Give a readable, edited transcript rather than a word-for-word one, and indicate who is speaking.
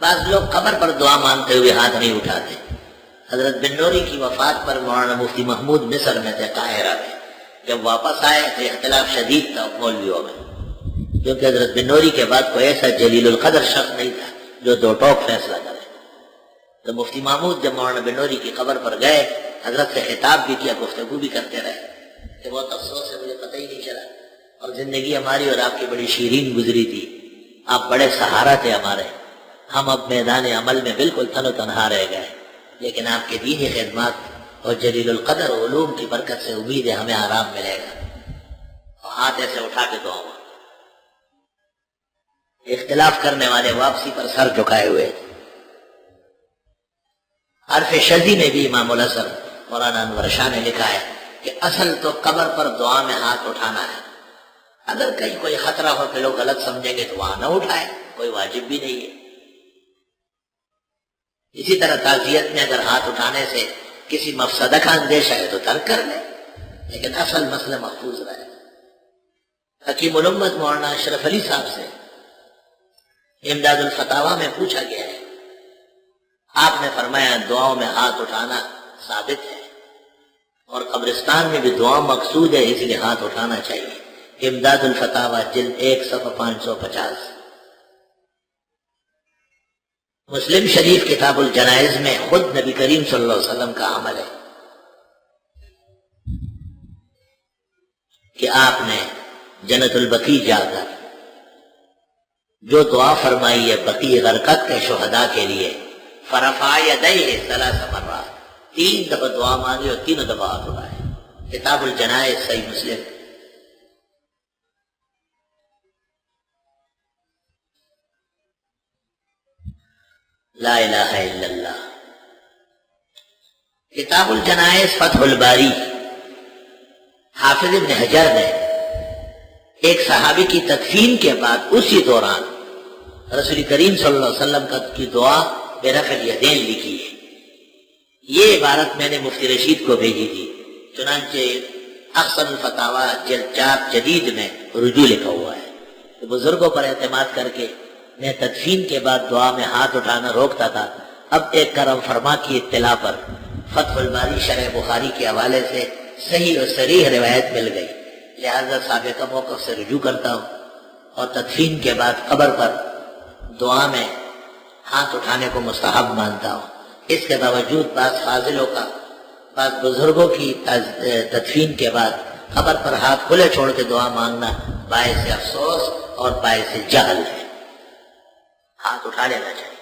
Speaker 1: بعض لوگ قبر پر دعا مانگتے ہوئے ہاتھ نہیں اٹھاتے. حضرت بن نوری کی وفات پر مولانا مفتی محمود مصر میں تھے، قاہرہ میں. جب واپس آئے تو اختلاف شدید تھا مولویوں میں، کیونکہ حضرت بن نوری کے بعد کوئی ایسا جلیل القدر شخص نہیں تھا جو دو ٹوک فیصلہ کرے. تو مفتی محمود جب مولانا بن نوری کی قبر پر گئے، حضرت سے خطاب بھی کیا، گفتگو بھی کرتے رہے کہ بہت افسوس ہے مجھے پتہ ہی نہیں چلا، اور زندگی ہماری اور آپ کی بڑی شیرین گزری تھی، آپ بڑے سہارا تھے ہمارے، ہم اب میدان عمل میں بالکل تن و تنہا رہ گئے، لیکن آپ کے دینی خدمات اور جلیل القدر علوم کی برکت سے امید ہے ہمیں آرام ملے گا. اور ہاتھ ایسے اٹھا کے دعا ہوا. اختلاف کرنے والے واپسی پر سر جھکائے ہوئے تھے. حرف شذی میں بھی امام الازہر مولانا انور شاہ نے لکھا ہے کہ اصل تو قبر پر دعا میں ہاتھ اٹھانا ہے. اگر کہیں کوئی خطرہ ہو کہ لوگ غلط سمجھیں گے تو وہاں نہ اٹھائے، کوئی واجب بھی نہیں ہے. اسی طرح تعزیت میں اگر ہاتھ اٹھانے سے کسی مفسدہ کا اندیشہ ہے تو ترک کر لیں، لیکن اصل مسئلہ محفوظ رہے. حکیم الامت مولانا اشرف علی صاحب سے امداد الفتاوی میں پوچھا گیا ہے، آپ نے فرمایا دعاؤں میں ہاتھ اٹھانا ثابت ہے اور قبرستان میں بھی دعا مقصود ہے، اس لیے ہاتھ اٹھانا چاہیے. امداد الفتاوی جلد 1 صفحہ 550. مسلم شریف کتاب الجنائز میں خود نبی کریم صلی اللہ علیہ وسلم کا عمل ہے کہ آپ نے جنت البقیع جا کر جو دعا فرمائی ہے بقیع غرقد کے شہداء کے لیے، فرفع یدیہ 3 مرات، 3 دفعہ دعا مانگی اور 3 دفعہ ہاتھ اٹھائے. کتاب الجنائز صحیح مسلم. لا الہ الا اللہ. کتاب الجنائز فتح الباری، حافظ ابن حجر نے ایک صحابی کی تدفین کے بعد اسی دوران رسول کریم صلی اللہ علیہ وسلم کی دعا برفع الیدین لکھی ہے. یہ عبارت میں نے مفتی رشید کو بھیجی تھی، چنانچہ احسن الفتاوی جلد 4 جدید میں رجوع لکھا ہوا ہے. تو بزرگوں پر اعتماد کر کے میں تدفین کے بعد دعا میں ہاتھ اٹھانا روکتا تھا. اب ایک کرم فرما کی اطلاع پر فتح الباری شرح بخاری کے حوالے سے صحیح اور صریح روایت مل گئی، لہذا سابقہ موقف سے رجوع کرتا ہوں اور تدفین کے بعد قبر پر دعا میں ہاتھ اٹھانے کو مستحب مانتا ہوں. اس کے باوجود بعض فاضلوں کا، بعض بزرگوں کی تدفین کے بعد قبر پر ہاتھ کھلے چھوڑ کے دعا مانگنا باعث افسوس اور باعث جہل ہے. ہاتھ اٹھا لینا چاہیے.